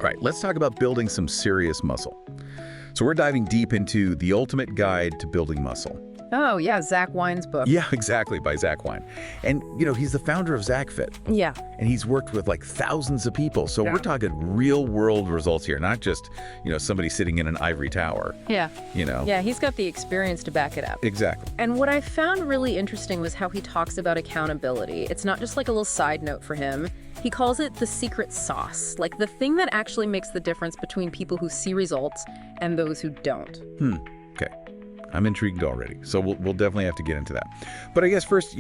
right, let's talk about building some serious muscle. So we're diving deep into The Ultimate Guide to Building Muscle. Oh, yeah, Zach Wine's book. Yeah, exactly, by Zach Wine. And, he's the founder of ZachFit. Yeah. And he's worked with like thousands of people. So we're talking real world results here, not just, somebody sitting in an ivory tower. Yeah. Yeah, Yeah, he's got the experience to back it up. exactly. And what I found really interesting was how he talks about accountability. It's not just like a little side note for him. He calls it the secret sauce, like the thing that actually makes the difference between people who see results and those who don't. Okay. I'm intrigued already. So we'll definitely have to get into that. But I guess first,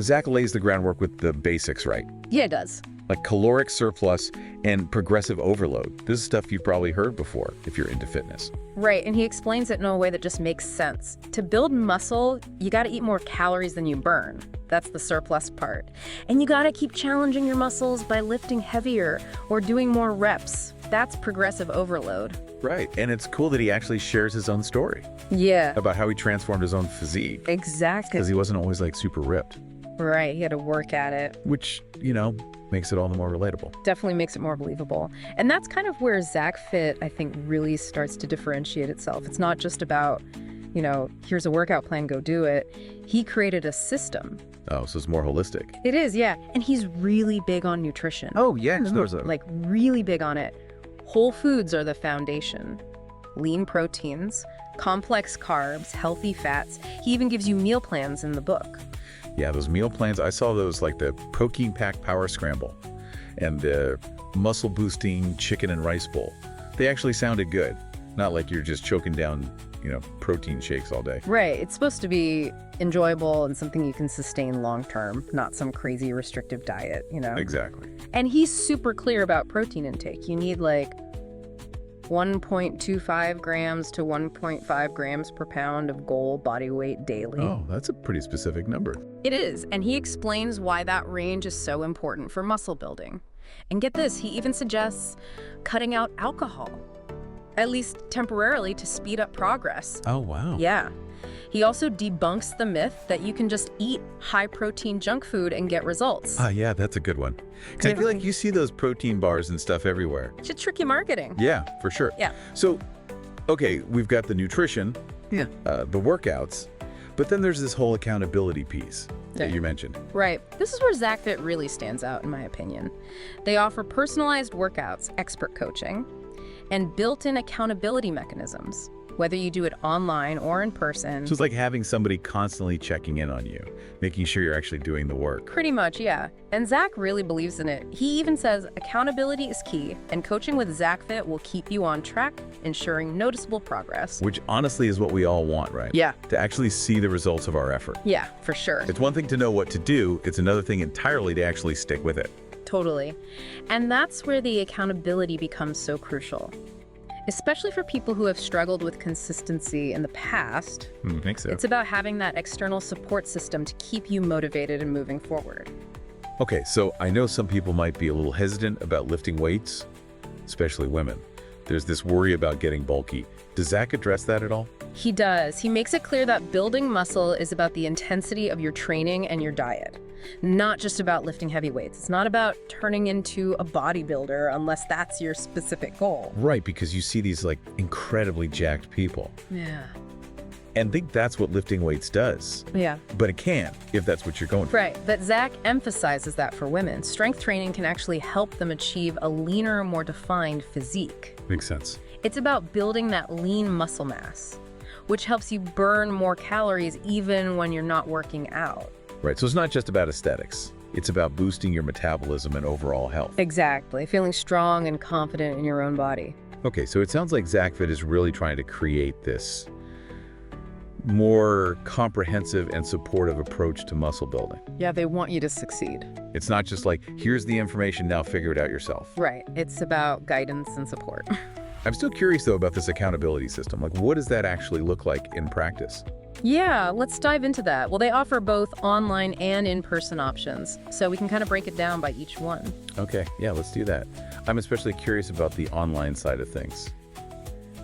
Zach lays the groundwork with the basics, right? Yeah, it does. Like caloric surplus and progressive overload. This is stuff you've probably heard before if you're into fitness. Right, and he explains it in a way that just makes sense. To build muscle, you gotta eat more calories than you burn. That's the surplus part. And you gotta keep challenging your muscles by lifting heavier or doing more reps. That's progressive overload. Right. And it's cool that he actually shares his own story Yeah, about how he transformed his own physique. exactly. Because he wasn't always like super ripped, Right, he had to work at it. which, makes it all the more relatable. Definitely makes it more believable. And that's kind of where ZachFit, I think, really starts to differentiate itself. It's not just about, here's a workout plan, go do it. He created a system. Oh, so it's more holistic. It is, yeah. And he's really big on nutrition. Oh, yeah. There's a... Like, really big on it. Whole foods are the foundation. Lean proteins, complex carbs, healthy fats. He even gives you meal plans in the book. Yeah, those meal plans, I saw those like the protein pack power scramble and the muscle boosting chicken and rice bowl. They actually sounded good. Not like you're just choking down, protein shakes all day. Right. It's supposed to be enjoyable and something you can sustain long term, not some crazy restrictive diet, Exactly. And he's super clear about protein intake. You need like 1.25 grams to 1.5 grams per pound of goal body weight daily. Oh, that's a pretty specific number. It is, and he explains why that range is so important for muscle building. And get this, he even suggests cutting out alcohol, at least temporarily, to speed up progress. Oh, wow. Yeah. He also debunks the myth that you can just eat high-protein junk food and get results. Yeah, that's a good one. 'Cause I feel like you see those protein bars and stuff everywhere. It's just tricky marketing. Yeah, for sure. Yeah. So, okay, we've got the nutrition, Yeah. the workouts, but then there's this whole accountability piece that Yeah. you mentioned. Right. This is where ZachFit really stands out, in my opinion. They offer personalized workouts, expert coaching, and built-in accountability mechanisms, whether you do it online or in person. So it's like having somebody constantly checking in on you, making sure you're actually doing the work. Pretty much, yeah. And Zach really believes in it. He even says accountability is key, and coaching with ZachFit will keep you on track, ensuring noticeable progress. Which honestly is what we all want, right? Yeah. To actually see the results of our effort. Yeah, for sure. It's one thing to know what to do, it's another thing entirely to actually stick with it. Totally. And that's where the accountability becomes so crucial. Especially for people who have struggled with consistency in the past. Makes sense. It's about having that external support system to keep you motivated and moving forward. Okay, so I know some people might be a little hesitant about lifting weights, especially women. There's this worry about getting bulky. Does Zach address that at all? He does. He makes it clear that building muscle is about the intensity of your training and your diet, not just about lifting heavy weights. It's not about turning into a bodybuilder unless that's your specific goal. Right, because you see these like incredibly jacked people. Yeah. And I think that's what lifting weights does. Yeah. But it can, if that's what you're going for. Right, but Zach emphasizes that for women, strength training can actually help them achieve a leaner, more defined physique. Makes sense. It's about building that lean muscle mass, which helps you burn more calories even when you're not working out. Right, so it's not just about aesthetics. It's about boosting your metabolism and overall health. Exactly, feeling strong and confident in your own body. Okay, so it sounds like ZachFit is really trying to create this more comprehensive and supportive approach to muscle building. Yeah, they want you to succeed. It's not just like, here's the information, now figure it out yourself. Right, it's about guidance and support. I'm still curious, though, about this accountability system. Like, what does that actually look like in practice? Yeah, let's dive into that. Well, they offer both online and in-person options, so we can kind of break it down by each one. Okay, yeah, let's do that. I'm especially curious about the online side of things.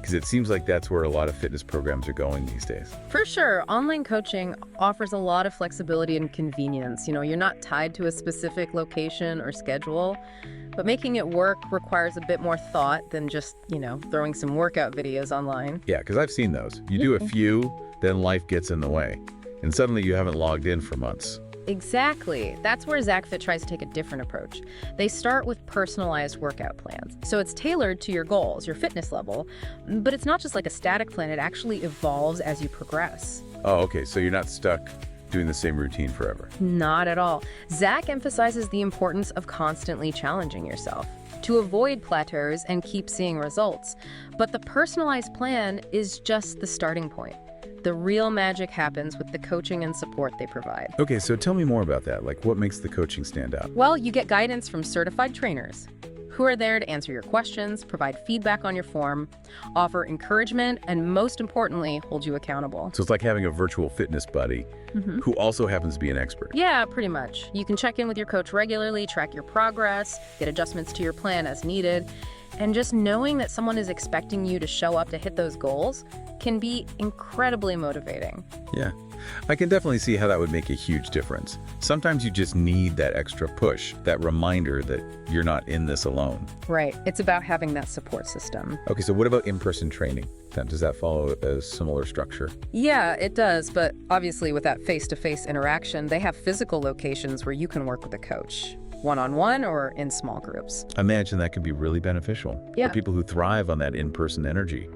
Because it seems like that's where a lot of fitness programs are going these days. For sure, online coaching offers a lot of flexibility and convenience. You're not tied to a specific location or schedule, but making it work requires a bit more thought than just, throwing some workout videos online. Yeah, because I've seen those. You do a few, then life gets in the way. And suddenly you haven't logged in for months. Exactly. That's where ZachFit tries to take a different approach. They start with personalized workout plans. So it's tailored to your goals, your fitness level, but it's not just like a static plan. It actually evolves as you progress. Oh, okay, so you're not stuck doing the same routine forever. Not at all. Zach emphasizes the importance of constantly challenging yourself to avoid plateaus and keep seeing results. But the personalized plan is just the starting point. The real magic happens with the coaching and support they provide. Okay, so tell me more about that. Like, what makes the coaching stand out? Well, you get guidance from certified trainers who are there to answer your questions, provide feedback on your form, offer encouragement, and most importantly, hold you accountable. So it's like having a virtual fitness buddy who also happens to be an expert. Yeah, pretty much. You can check in with your coach regularly, track your progress, get adjustments to your plan as needed. And just knowing that someone is expecting you to show up to hit those goals can be incredibly motivating. Yeah, I can definitely see how that would make a huge difference. Sometimes you just need that extra push, that reminder that you're not in this alone. Right. It's about having that support system. Okay, so what about in-person training? Does that follow a similar structure? Yeah, it does. But obviously with that face-to-face interaction, they have physical locations where you can work with a coach, one-on-one or in small groups. I imagine that can be really beneficial Yeah. for people who thrive on that in-person energy.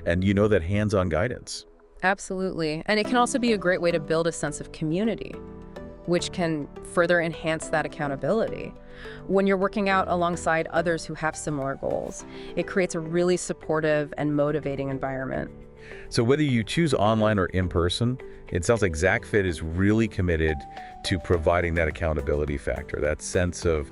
And that hands-on guidance. Absolutely. And it can also be a great way to build a sense of community, which can further enhance that accountability. When you're working out alongside others who have similar goals, it creates a really supportive and motivating environment. So whether you choose online or in person, it sounds like ZachFit is really committed to providing that accountability factor, that sense of,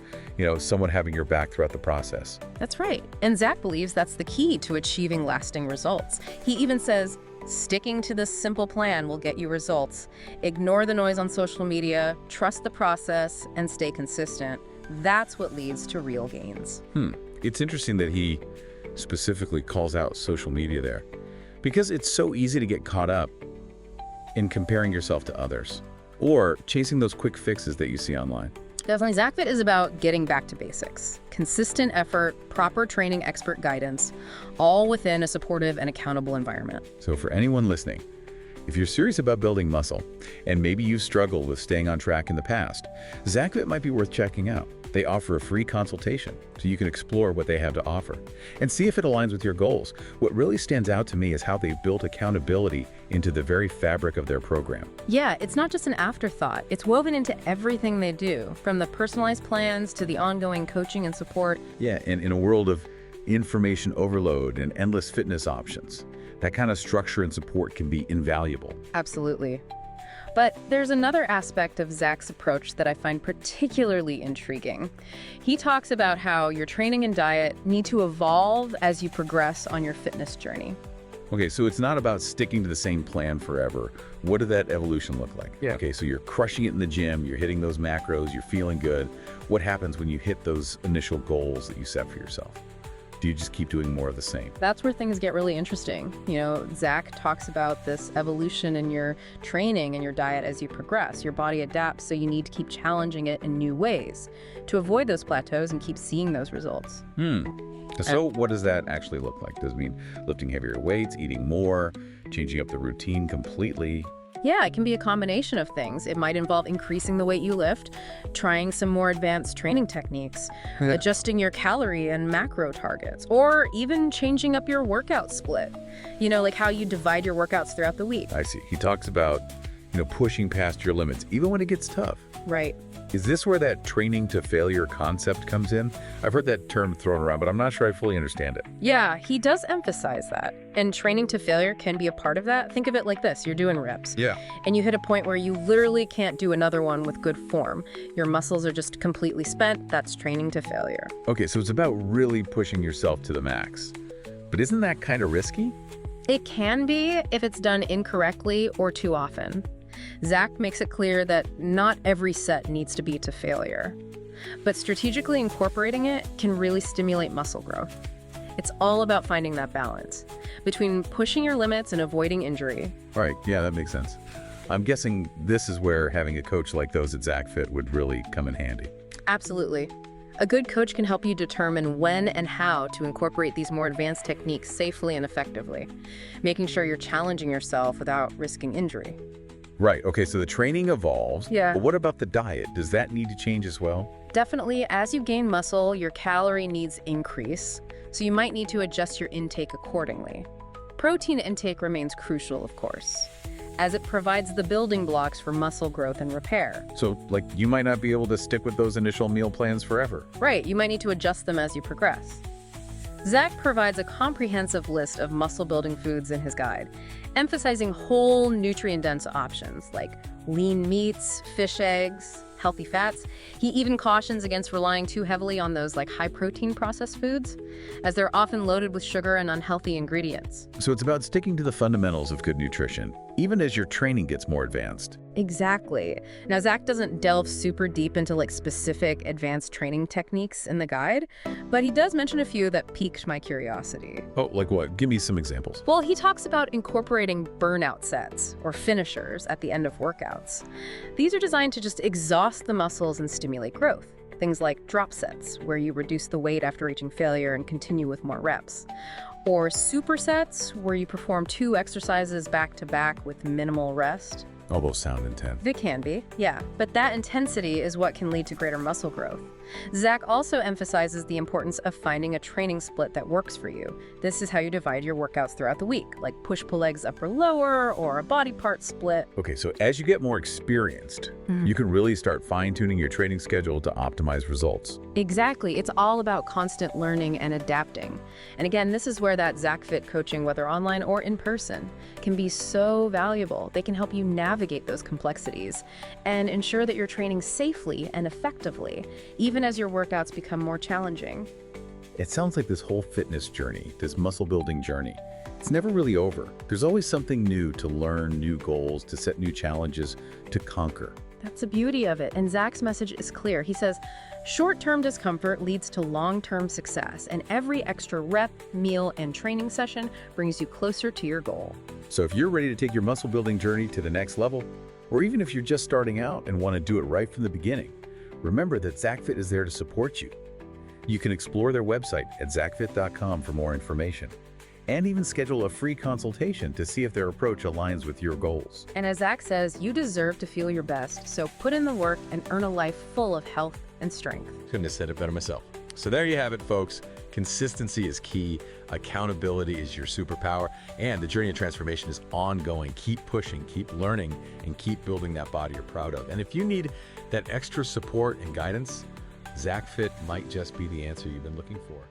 someone having your back throughout the process. That's right. And Zach believes that's the key to achieving lasting results. He even says, sticking to this simple plan will get you results. Ignore the noise on social media, trust the process, and stay consistent. That's what leads to real gains. It's interesting that he specifically calls out social media there, because it's so easy to get caught up in comparing yourself to others or chasing those quick fixes that you see online. Definitely, ZachFit is about getting back to basics. Consistent effort, proper training, expert guidance, all within a supportive and accountable environment. So for anyone listening, if you're serious about building muscle, and maybe you've struggled with staying on track in the past, ZachFit might be worth checking out. They offer a free consultation, so you can explore what they have to offer and see if it aligns with your goals. What really stands out to me is how they've built accountability into the very fabric of their program. Yeah, it's not just an afterthought. It's woven into everything they do, from the personalized plans to the ongoing coaching and support. Yeah, and in a world of information overload and endless fitness options, that kind of structure and support can be invaluable. Absolutely. But there's another aspect of Zach's approach that I find particularly intriguing. He talks about how your training and diet need to evolve as you progress on your fitness journey. Okay, so it's not about sticking to the same plan forever. What did that evolution look like? Yeah. Okay, so you're crushing it in the gym, you're hitting those macros, you're feeling good. What happens when you hit those initial goals that you set for yourself? Do you just keep doing more of the same? That's where things get really interesting. Zach talks about this evolution in your training and your diet as you progress. Your body adapts, so you need to keep challenging it in new ways to avoid those plateaus and keep seeing those results. So what does that actually look like? Does it mean lifting heavier weights, eating more, changing up the routine completely? Yeah, it can be a combination of things. It might involve increasing the weight you lift, trying some more advanced training techniques, adjusting your calorie and macro targets, or even changing up your workout split. Like how you divide your workouts throughout the week. I see. He talks about, pushing past your limits, even when it gets tough. Right. Is this where that training to failure concept comes in? I've heard that term thrown around, but I'm not sure I fully understand it. Yeah, he does emphasize that. And training to failure can be a part of that. Think of it like this. You're doing reps. Yeah. And you hit a point where you literally can't do another one with good form. Your muscles are just completely spent. That's training to failure. Okay, so it's about really pushing yourself to the max. But isn't that kind of risky? It can be if it's done incorrectly or too often. Zach makes it clear that not every set needs to be to failure, but strategically incorporating it can really stimulate muscle growth. It's all about finding that balance between pushing your limits and avoiding injury. Right, yeah, that makes sense. I'm guessing this is where having a coach like those at ZachFit would really come in handy. Absolutely. A good coach can help you determine when and how to incorporate these more advanced techniques safely and effectively, making sure you're challenging yourself without risking injury. Right, okay, so the training evolves. Yeah. But what about the diet? Does that need to change as well? Definitely, as you gain muscle, your calorie needs increase, so you might need to adjust your intake accordingly. Protein intake remains crucial, of course, as it provides the building blocks for muscle growth and repair. So, like, you might not be able to stick with those initial meal plans forever. Right, you might need to adjust them as you progress. Zach provides a comprehensive list of muscle-building foods in his guide, emphasizing whole, nutrient-dense options like lean meats, fish eggs, healthy fats. He even cautions against relying too heavily on those like high-protein processed foods, as they're often loaded with sugar and unhealthy ingredients. So it's about sticking to the fundamentals of good nutrition, even as your training gets more advanced. Exactly. Now, Zach doesn't delve super deep into like specific advanced training techniques in the guide, but he does mention a few that piqued my curiosity. Oh, like what? Give me some examples. Well, he talks about incorporating burnout sets, or finishers, at the end of workouts. These are designed to just exhaust the muscles and stimulate growth. Things like drop sets, where you reduce the weight after reaching failure and continue with more reps. Or supersets, where you perform 2 exercises back-to-back with minimal rest. All those sound intense. They can be, yeah, but that intensity is what can lead to greater muscle growth. Zach also emphasizes the importance of finding a training split that works for you. This is how you divide your workouts throughout the week, like push-pull legs upper-lower or a body part split. Okay, so as you get more experienced, you can really start fine-tuning your training schedule to optimize results. Exactly. It's all about constant learning and adapting. And again, this is where that ZachFit coaching, whether online or in person, can be so valuable. They can help you navigate those complexities and ensure that you're training safely and effectively, even as your workouts become more challenging. It sounds like this whole fitness journey, this muscle-building journey, it's never really over. There's always something new to learn, new goals, to set new challenges, to conquer. That's the beauty of it. And Zach's message is clear. He says, short-term discomfort leads to long-term success, and every extra rep, meal, and training session brings you closer to your goal. So if you're ready to take your muscle-building journey to the next level, or even if you're just starting out and want to do it right from the beginning, remember that ZachFit is there to support you. You can explore their website at zachfit.com for more information, and even schedule a free consultation to see if their approach aligns with your goals. And as Zach says, you deserve to feel your best, so put in the work and earn a life full of health and strength. Couldn't have said it better myself. So there you have it, folks. Consistency is key, accountability is your superpower, and the journey of transformation is ongoing. Keep pushing, keep learning, and keep building that body you're proud of. And if you need that extra support and guidance, ZachFit might just be the answer you've been looking for.